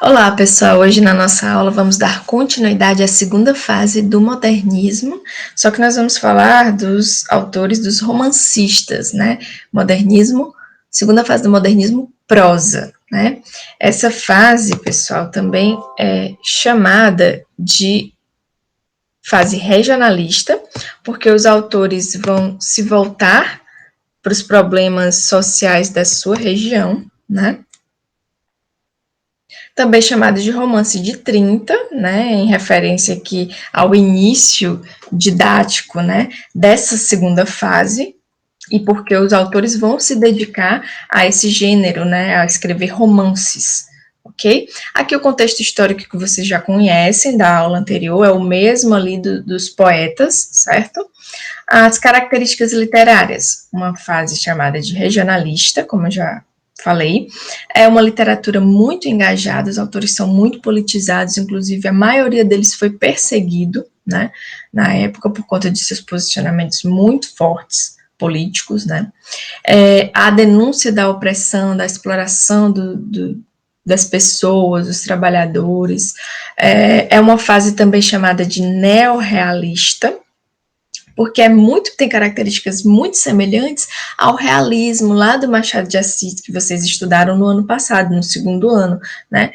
Olá, pessoal! Hoje na nossa aula vamos dar continuidade à segunda fase do modernismo, só que nós vamos falar dos autores, dos romancistas, né? Modernismo, segunda fase do modernismo, prosa, né? Essa fase, pessoal, também é chamada de fase regionalista, porque os autores vão se voltar para os problemas sociais da sua região, né? Também chamado de romance de 30, né, em referência aqui ao início didático, né, dessa segunda fase, e porque os autores vão se dedicar a esse gênero, né, a escrever romances, ok? Aqui o contexto histórico que vocês já conhecem da aula anterior é o mesmo ali dos poetas, certo? As características literárias, uma fase chamada de regionalista, como eu já falei, é uma literatura muito engajada, os autores são muito politizados, inclusive a maioria deles foi perseguido, né, na época, por conta de seus posicionamentos muito fortes, políticos, né, a denúncia da opressão, da exploração das pessoas, dos trabalhadores, é uma fase também chamada de neorrealista, porque tem características muito semelhantes ao realismo lá do Machado de Assis, que vocês estudaram no ano passado, no segundo ano, né?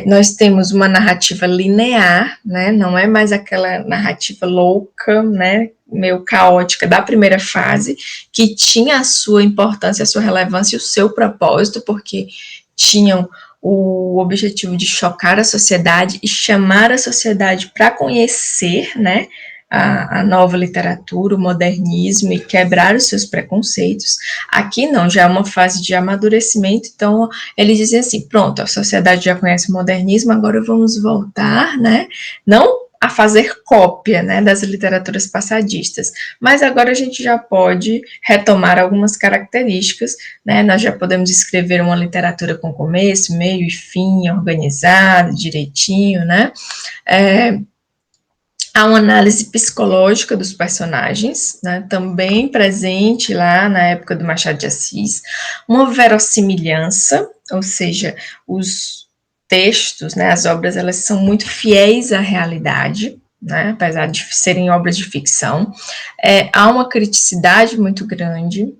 Nós temos uma narrativa linear, né? Não é mais aquela narrativa louca, né? Meio caótica da primeira fase, que tinha a sua importância, a sua relevância e o seu propósito, porque tinham o objetivo de chocar a sociedade e chamar a sociedade para conhecer, né, a nova literatura, o modernismo e quebrar os seus preconceitos. Aqui não, já é uma fase de amadurecimento, então eles dizem assim, pronto, a sociedade já conhece o modernismo, agora vamos voltar, né, não a fazer cópia, né, das literaturas passadistas, mas agora a gente já pode retomar algumas características, né, nós já podemos escrever uma literatura com começo, meio e fim, organizado, direitinho, né, há uma análise psicológica dos personagens, né, também presente lá na época do Machado de Assis, uma verossimilhança, ou seja, os textos, né, as obras, elas são muito fiéis à realidade, né, apesar de serem obras de ficção, há uma criticidade muito grande,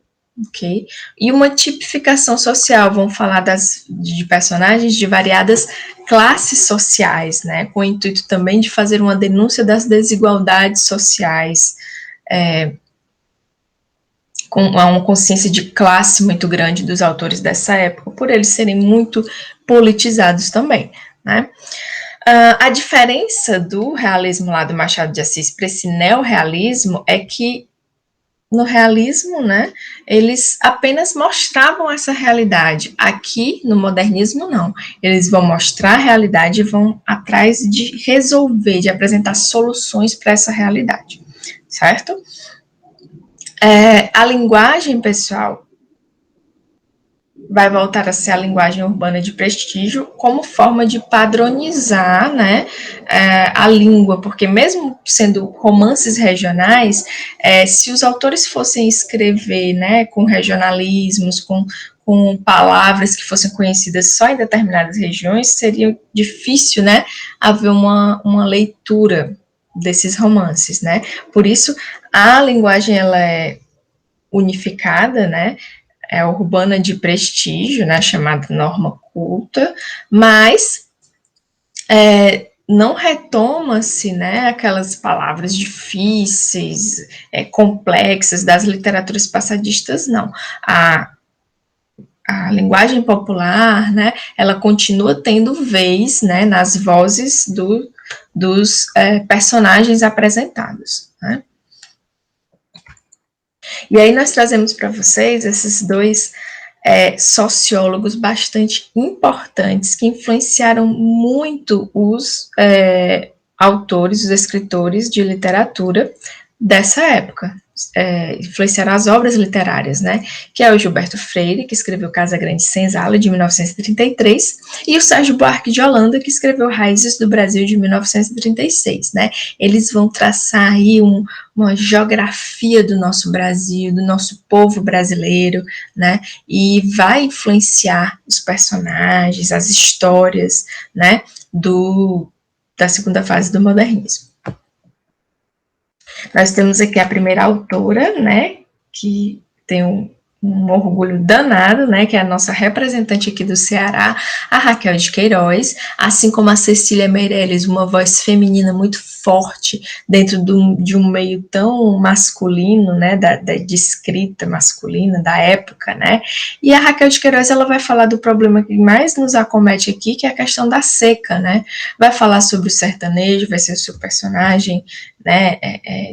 ok? E uma tipificação social, vamos falar de personagens de variadas classes sociais, né? Com o intuito também de fazer uma denúncia das desigualdades sociais, com uma consciência de classe muito grande dos autores dessa época, por eles serem muito politizados também, né? A diferença do realismo lá do Machado de Assis para esse neorrealismo é que no realismo, né, eles apenas mostravam essa realidade. Aqui, no modernismo, não. Eles vão mostrar a realidade e vão atrás de resolver, de apresentar soluções para essa realidade, certo? A linguagem, pessoal, vai voltar a ser a linguagem urbana de prestígio como forma de padronizar, né, a língua, porque mesmo sendo romances regionais, se os autores fossem escrever, né, com regionalismos, com palavras que fossem conhecidas só em determinadas regiões, seria difícil, né, haver uma leitura desses romances, né, por isso a linguagem ela é unificada, né, urbana de prestígio, né, chamada norma culta, mas não retoma-se, né, aquelas palavras difíceis, complexas das literaturas passadistas, não. A linguagem popular, né, ela continua tendo vez, né, nas vozes dos personagens apresentados, né. E aí nós trazemos para vocês esses dois sociólogos bastante importantes que influenciaram muito os autores, os escritores de literatura dessa época, influenciaram as obras literárias, né? Que é o Gilberto Freire, que escreveu Casa Grande e Senzala, de 1933, e o Sérgio Buarque de Holanda, que escreveu Raízes do Brasil, de 1936, né? Eles vão traçar aí uma geografia do nosso Brasil, do nosso povo brasileiro, né? E vai influenciar os personagens, as histórias, né? Da segunda fase do modernismo. Nós temos aqui a primeira autora, né, que tem um orgulho danado, né, que é a nossa representante aqui do Ceará, a Raquel de Queiroz, assim como a Cecília Meirelles, uma voz feminina muito forte dentro de um meio tão masculino, né, de escrita masculina da época, né, e a Raquel de Queiroz, ela vai falar do problema que mais nos acomete aqui, que é a questão da seca, né, vai falar sobre o sertanejo, vai ser o seu personagem, né,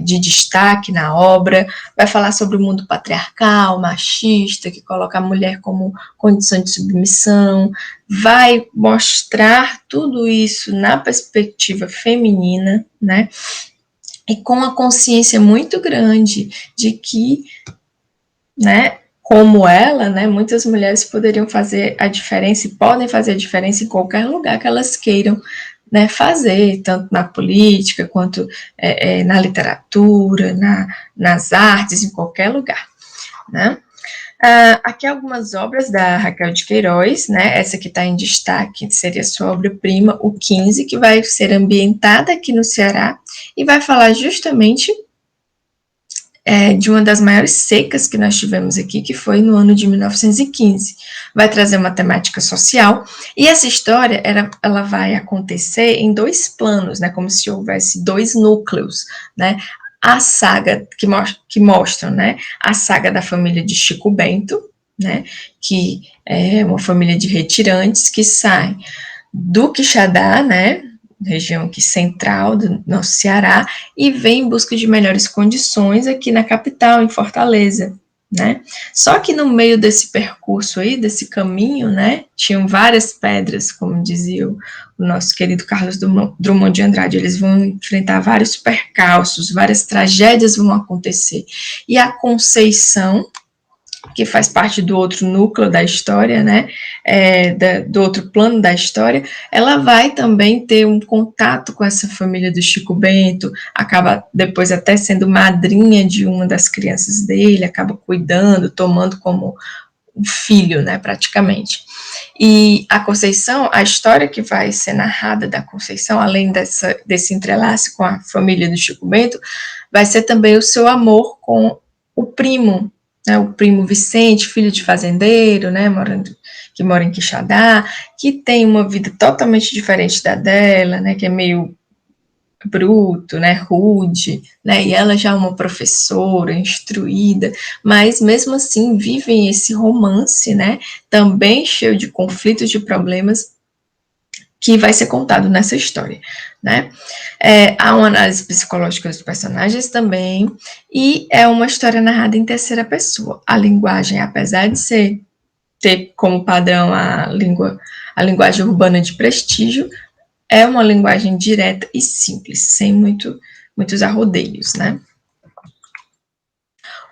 de destaque na obra, vai falar sobre o mundo patriarcal, machista, que coloca a mulher como condição de submissão, vai mostrar tudo isso na perspectiva feminina, né, e com a consciência muito grande de que, né, como ela, né, muitas mulheres poderiam fazer a diferença e podem fazer a diferença em qualquer lugar que elas queiram, né, fazer, tanto na política quanto na literatura, nas artes, em qualquer lugar, né. Aqui algumas obras da Raquel de Queiroz, né, essa que está em destaque seria sua obra-prima, o 15, que vai ser ambientada aqui no Ceará e vai falar justamente de uma das maiores secas que nós tivemos aqui, que foi no ano de 1915. Vai trazer uma temática social, e essa história, ela vai acontecer em dois planos, né, como se houvesse dois núcleos, né, a saga que mostram, né, a saga da família de Chico Bento, né, que é uma família de retirantes que sai do Quixadá, né, região aqui central do nosso Ceará, e vem em busca de melhores condições aqui na capital, em Fortaleza, né? Só que no meio desse percurso aí, desse caminho, né, tinham várias pedras, como dizia o nosso querido Carlos Drummond de Andrade, eles vão enfrentar vários percalços, várias tragédias vão acontecer. E a Conceição, que faz parte do outro núcleo da história, né, do outro plano da história, ela vai também ter um contato com essa família do Chico Bento, acaba depois até sendo madrinha de uma das crianças dele, acaba cuidando, tomando como um filho, né, praticamente. E a Conceição, a história que vai ser narrada da Conceição, além desse entrelace com a família do Chico Bento, vai ser também o seu amor com o primo, né, o primo Vicente, filho de fazendeiro, né, que mora em Quixadá, que tem uma vida totalmente diferente da dela, né, que é meio bruto, né, rude, né, e ela já é uma professora instruída, mas mesmo assim vivem esse romance, né, também cheio de conflitos, de problemas, que vai ser contado nessa história, né. Há uma análise psicológica dos personagens também, e é uma história narrada em terceira pessoa. A linguagem, apesar de ter como padrão a linguagem urbana de prestígio, é uma linguagem direta e simples, sem muitos arrodeios, né.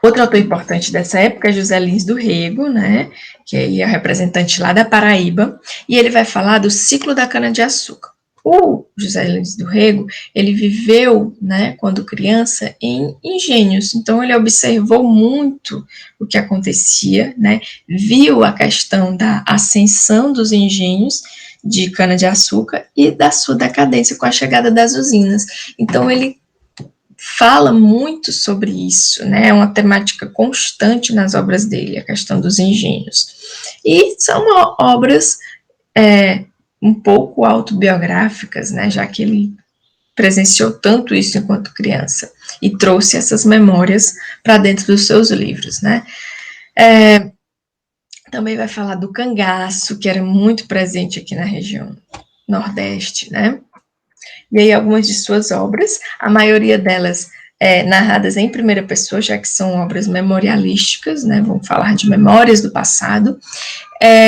Outro autor importante dessa época é José Lins do Rego, né, que é o representante lá da Paraíba, e ele vai falar do ciclo da cana-de-açúcar. O José Lins do Rego, ele viveu, né, quando criança, em engenhos, então ele observou muito o que acontecia, né, viu a questão da ascensão dos engenhos de cana-de-açúcar e da sua decadência com a chegada das usinas. Então ele fala muito sobre isso, né? É uma temática constante nas obras dele, a questão dos engenhos. E são obras um pouco autobiográficas, né? Já que ele presenciou tanto isso enquanto criança e trouxe essas memórias para dentro dos seus livros, né? Também vai falar do cangaço, que era muito presente aqui na região Nordeste, né? E aí algumas de suas obras, a maioria delas narradas em primeira pessoa, já que são obras memorialísticas, né, vão falar de memórias do passado,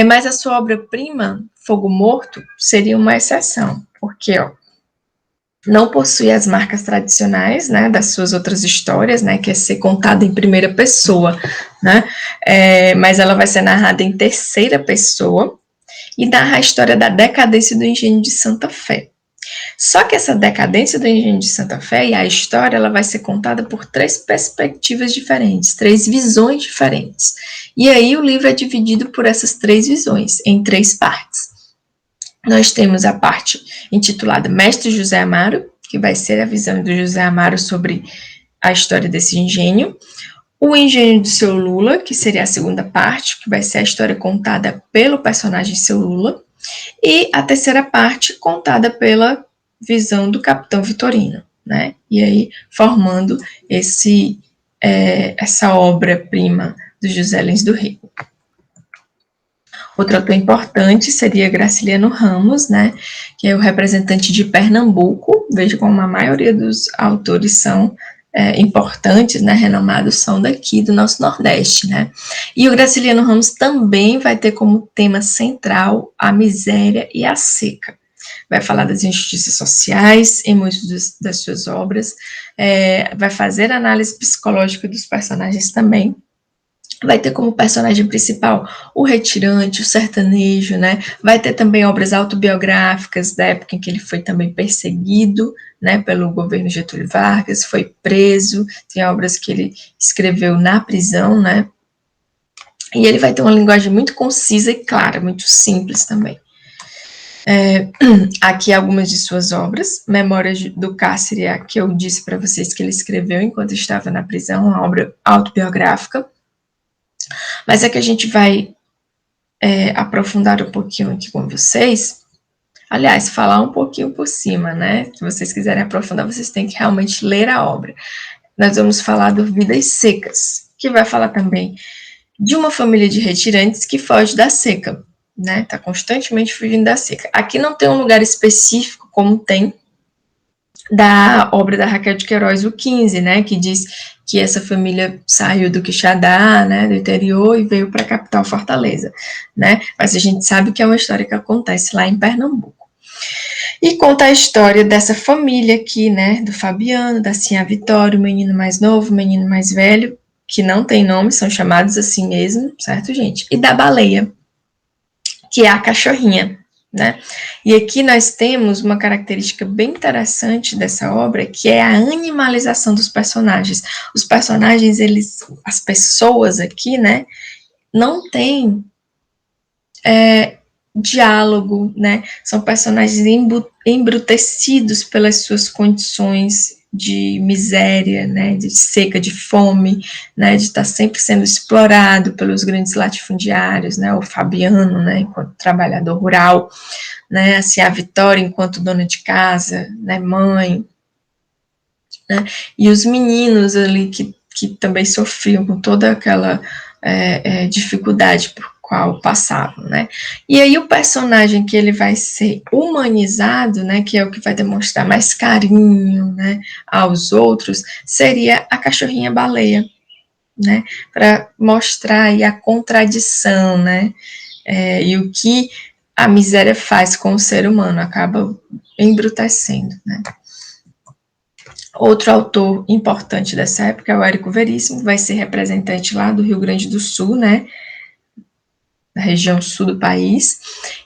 mas a sua obra-prima, Fogo Morto, seria uma exceção, porque, ó, não possui as marcas tradicionais, né, das suas outras histórias, né, que é ser contada em primeira pessoa, né, mas ela vai ser narrada em terceira pessoa e narra a história da decadência do engenho de Santa Fé. Só que essa decadência do engenho de Santa Fé e a história, ela vai ser contada por 3 perspectivas diferentes, 3 visões diferentes. E aí o livro é dividido por essas 3 visões, em 3 partes. Nós temos a parte intitulada Mestre José Amaro, que vai ser a visão do José Amaro sobre a história desse engenho. O engenho do seu Lula, que seria a segunda parte, que vai ser a história contada pelo personagem seu Lula. E a terceira parte contada pela visão do Capitão Vitorino, né? E aí formando essa obra-prima do José Lins do Rego. Outro autor importante seria Graciliano Ramos, né, que é o representante de Pernambuco. Veja como a maioria dos autores são importantes, né, renomados, são daqui do nosso Nordeste, né. E o Graciliano Ramos também vai ter como tema central a miséria e a seca. Vai falar das injustiças sociais em muitas das suas obras, vai fazer análise psicológica dos personagens também. Vai ter como personagem principal o retirante, o sertanejo, né? Vai ter também obras autobiográficas da época em que ele foi também perseguido, né, pelo governo Getúlio Vargas, foi preso, tem obras que ele escreveu na prisão, né? E ele vai ter uma linguagem muito concisa e clara, muito simples também. Aqui algumas de suas obras, Memórias do Cárcere, a que eu disse para vocês que ele escreveu enquanto estava na prisão, uma obra autobiográfica. Mas é que a gente vai aprofundar um pouquinho aqui com vocês. Aliás, falar um pouquinho por cima, né? Se vocês quiserem aprofundar, vocês têm que realmente ler a obra. Nós vamos falar do Vidas Secas, que vai falar também de uma família de retirantes que foge da seca, né? Está constantemente fugindo da seca. Aqui não tem um lugar específico como tem da obra da Raquel de Queiroz, o 15, né, que diz que essa família saiu do Quixadá, né, do interior, e veio para a capital Fortaleza, né, mas a gente sabe que é uma história que acontece lá em Pernambuco. E conta a história dessa família aqui, né, do Fabiano, da Sinha Vitória, o menino mais novo, o menino mais velho, que não tem nome, são chamados assim mesmo, certo, gente? E da baleia, que é a cachorrinha, né? E aqui nós temos uma característica bem interessante dessa obra, que é a animalização dos personagens. Os personagens, as pessoas aqui, né, não têm diálogo, né? São personagens embrutecidos pelas suas condições de miséria, né, de seca, de fome, né, de estar sempre sendo explorado pelos grandes latifundiários, né, o Fabiano, né, enquanto trabalhador rural, né, assim, a Vitória enquanto dona de casa, né, mãe, né, e os meninos ali que também sofriam com toda aquela dificuldade por qual passavam, né? E aí o personagem que ele vai ser humanizado, né, que é o que vai demonstrar mais carinho, né, aos outros, seria a cachorrinha baleia, né, para mostrar aí a contradição, né, e o que a miséria faz com o ser humano, acaba embrutecendo, né. Outro autor importante dessa época é o Érico Veríssimo, que vai ser representante lá do Rio Grande do Sul, né, da região sul do país,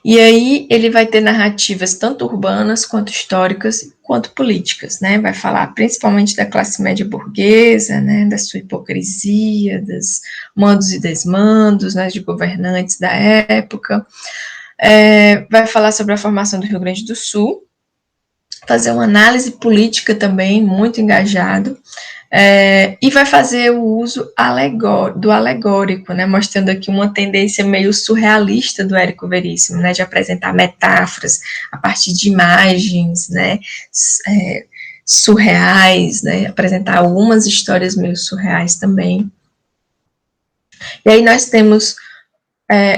e aí ele vai ter narrativas tanto urbanas, quanto históricas, quanto políticas, né, vai falar principalmente da classe média burguesa, né, da sua hipocrisia, dos mandos e desmandos, né, de governantes da época, vai falar sobre a formação do Rio Grande do Sul, fazer uma análise política também, muito engajado, e vai fazer o uso do alegórico, né, mostrando aqui uma tendência meio surrealista do Érico Veríssimo, né, de apresentar metáforas a partir de imagens, né, surreais, né, apresentar algumas histórias meio surreais também. E aí nós temos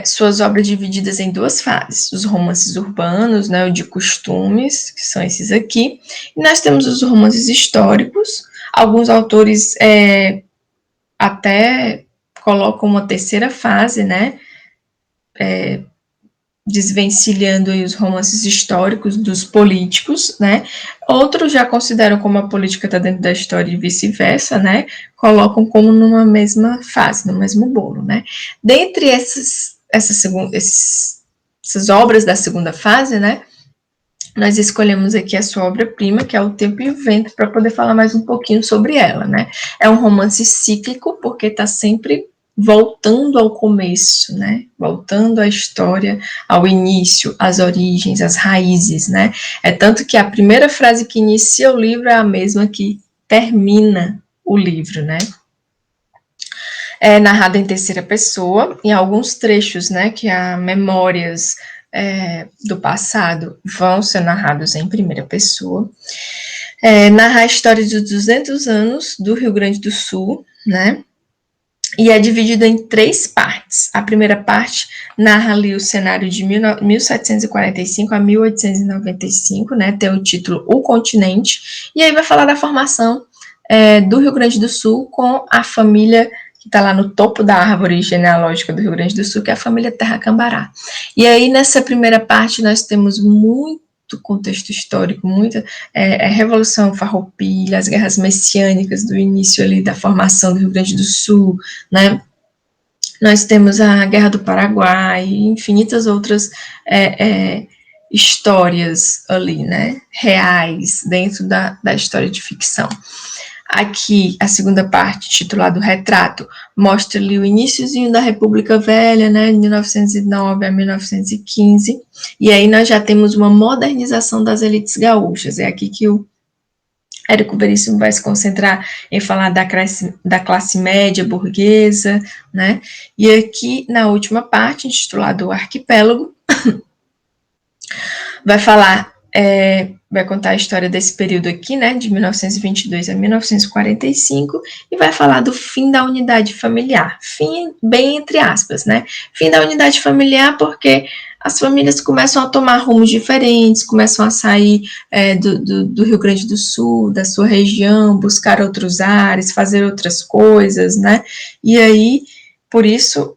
suas obras divididas em 2 fases, os romances urbanos, né, o de costumes, que são esses aqui, e nós temos os romances históricos. Alguns autores até colocam uma terceira fase, né, desvencilhando aí os romances históricos dos políticos, né? Outros já consideram como a política está dentro da história e vice-versa, né? Colocam como numa mesma fase, no mesmo bolo, né? Dentre essas obras da segunda fase, né? Nós escolhemos aqui a sua obra-prima, que é O Tempo e o Vento, para poder falar mais um pouquinho sobre ela, né? É um romance cíclico, porque está sempre voltando ao começo, né? Voltando à história, ao início, às origens, às raízes, né? É tanto que a primeira frase que inicia o livro é a mesma que termina o livro, né? É narrado em terceira pessoa, em alguns trechos, né, que há memórias do passado vão ser narrados em primeira pessoa. Narra a história dos 200 anos do Rio Grande do Sul, né, e é dividido em 3 partes. A primeira parte narra ali o cenário de 1745 a 1895, né, tem o título O Continente, e aí vai falar da formação do Rio Grande do Sul com a família que está lá no topo da árvore genealógica do Rio Grande do Sul, que é a família Terra Cambará. E aí, nessa primeira parte, nós temos muito contexto histórico, muita Revolução Farroupilha, as guerras messiânicas do início ali da formação do Rio Grande do Sul, né? Nós temos a Guerra do Paraguai, e infinitas outras histórias ali, né? Reais, dentro da história de ficção. Aqui, a segunda parte, titulada Retrato, mostra ali o iniciozinho da República Velha, né, de 1909 a 1915, e aí nós já temos uma modernização das elites gaúchas. É aqui que o Érico Veríssimo vai se concentrar em falar da classe média burguesa, né, e aqui, na última parte, intitulada O Arquipélago, vai falar vai contar a história desse período aqui, né, de 1922 a 1945, e vai falar do fim da unidade familiar. Fim, bem entre aspas, né? Fim da unidade familiar porque as famílias começam a tomar rumos diferentes, começam a sair do Rio Grande do Sul, da sua região, buscar outros ares, fazer outras coisas, né? E aí, por isso,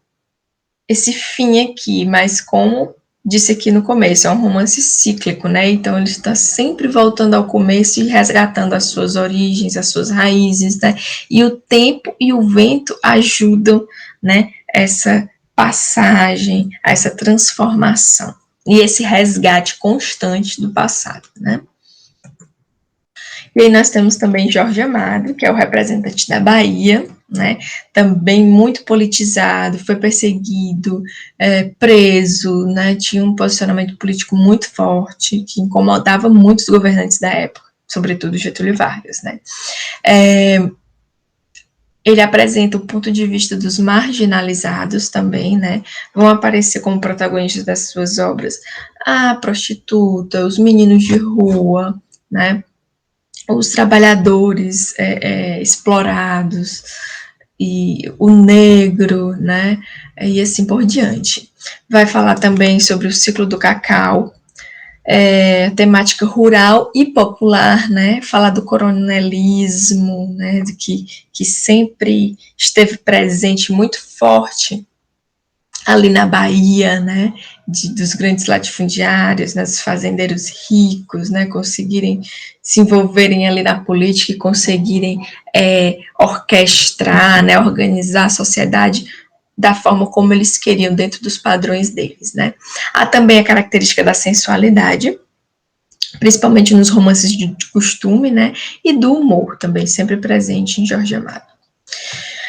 esse fim aqui, mas como disse aqui no começo, é um romance cíclico, né? Então ele está sempre voltando ao começo e resgatando as suas origens, as suas raízes, né? E o tempo e o vento ajudam, né? Essa passagem, essa transformação e esse resgate constante do passado, né? E aí nós temos também Jorge Amado, que é o representante da Bahia, né, também muito politizado, foi perseguido, preso, né, tinha um posicionamento político muito forte, que incomodava muito os governantes da época, sobretudo Getúlio Vargas, né. Ele apresenta o ponto de vista dos marginalizados também, né, vão aparecer como protagonistas das suas obras a prostituta, os meninos de rua, né, os trabalhadores explorados, e o negro, né, e assim por diante. Vai falar também sobre o ciclo do cacau, temática rural e popular, né, falar do coronelismo, né, que sempre esteve presente, muito forte ali na Bahia, né, dos grandes latifundiários, né, dos fazendeiros ricos, né, conseguirem se envolverem ali na política e conseguirem orquestrar, né, organizar a sociedade da forma como eles queriam, dentro dos padrões deles, né. Há também a característica da sensualidade, principalmente nos romances de costume, né, e do humor também, sempre presente em Jorge Amado.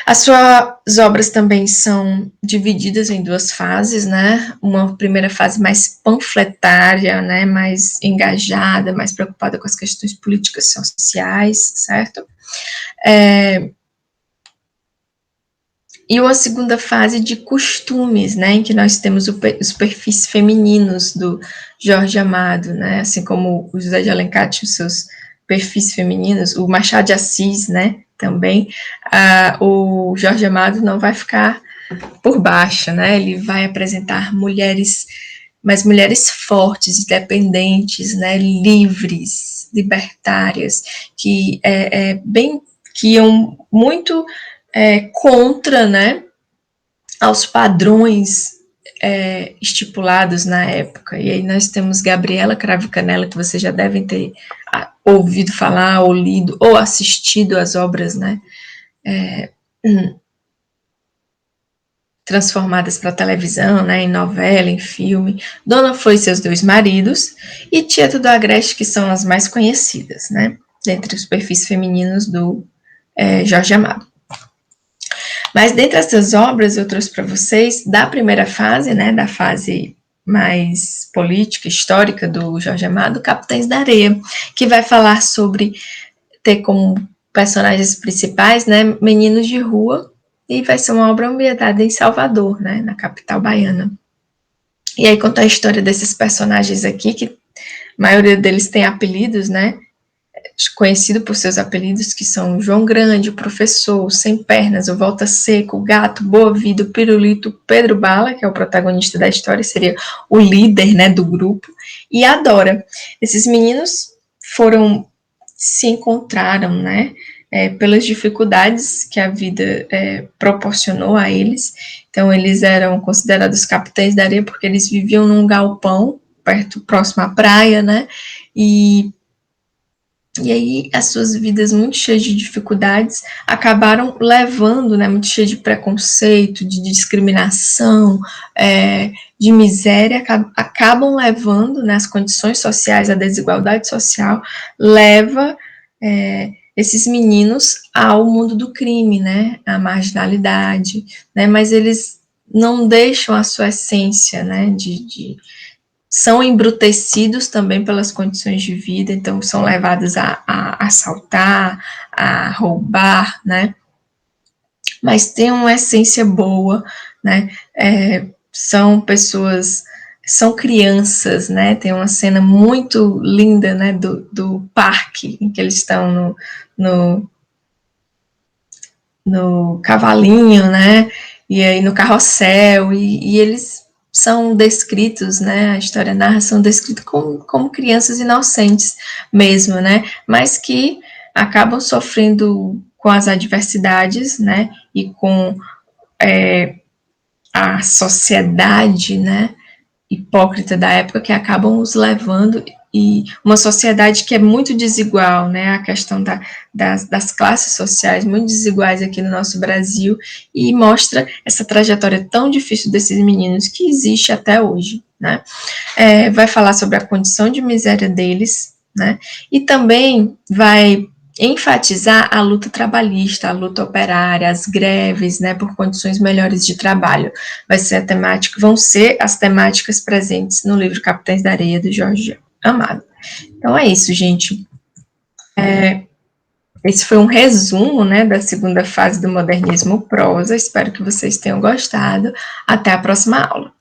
As suas obras também são divididas em 2 fases, né? Uma primeira fase mais panfletária, né? Mais engajada, mais preocupada com as questões políticas e sociais, certo? E uma segunda fase de costumes, né? Em que nós temos os perfis femininos do Jorge Amado, né? Assim como o José de Alencar tinha os seus perfis femininos, o Machado de Assis, né? Também, o Jorge Amado não vai ficar por baixo, né? Ele vai apresentar mulheres, mas mulheres fortes, independentes, né? Livres, libertárias, que que iam muito contra, né? Aos padrões estipulados na época. E aí nós temos Gabriela Cravo Canela, que vocês já devem ter ouvido falar, ou lido, ou assistido às obras, né? Transformadas para televisão, né, em novela, em filme, Dona Flor e seus dois maridos, e Tieto do Agreste, que são as mais conhecidas, né, dentre os perfis femininos do Jorge Amado. Mas dentre essas obras, eu trouxe para vocês, da primeira fase, né, da fase mais política, histórica do Jorge Amado, Capitães da Areia, que vai falar sobre ter como personagens principais, né, meninos de rua, e vai ser uma obra ambientada em Salvador, né, na capital baiana. E aí conta a história desses personagens aqui, que a maioria deles tem apelidos, né, conhecido por seus apelidos, que são João Grande, o Professor, o Sem Pernas, o Volta Seco, o Gato, Boa Vida, o Pirulito, Pedro Bala, que é o protagonista da história, seria o líder, né, do grupo, e a Dora. Esses meninos se encontraram, né, pelas dificuldades que a vida proporcionou a eles. Então, eles eram considerados capitães da areia porque eles viviam num galpão, próximo à praia, né, e aí as suas vidas muito cheias de dificuldades acabaram levando, né, muito cheias de preconceito, de discriminação, de miséria, acabam levando, né, as condições sociais, a desigualdade social, leva esses meninos ao mundo do crime, né, à marginalidade, né, mas eles não deixam a sua essência, né, são embrutecidos também pelas condições de vida, então são levados a assaltar, a roubar, né, mas tem uma essência boa, né, são pessoas, são crianças, né, tem uma cena muito linda, né, do parque, em que eles estão no cavalinho, né, e aí no carrossel, e eles são descritos, né, a história narra, são descritos como crianças inocentes mesmo, né, mas que acabam sofrendo com as adversidades, né, e com a sociedade, né, hipócrita da época, que acabam os levando, e uma sociedade que é muito desigual, né, a questão das classes sociais muito desiguais aqui no nosso Brasil, e mostra essa trajetória tão difícil desses meninos que existe até hoje, né. Vai falar sobre a condição de miséria deles, né, e também vai enfatizar a luta trabalhista, a luta operária, as greves, né, por condições melhores de trabalho. Vão ser as temáticas presentes no livro Capitães da Areia, do Jorge Amado. Então é isso, gente. Esse foi um resumo, né, da segunda fase do modernismo prosa. Espero que vocês tenham gostado. Até a próxima aula.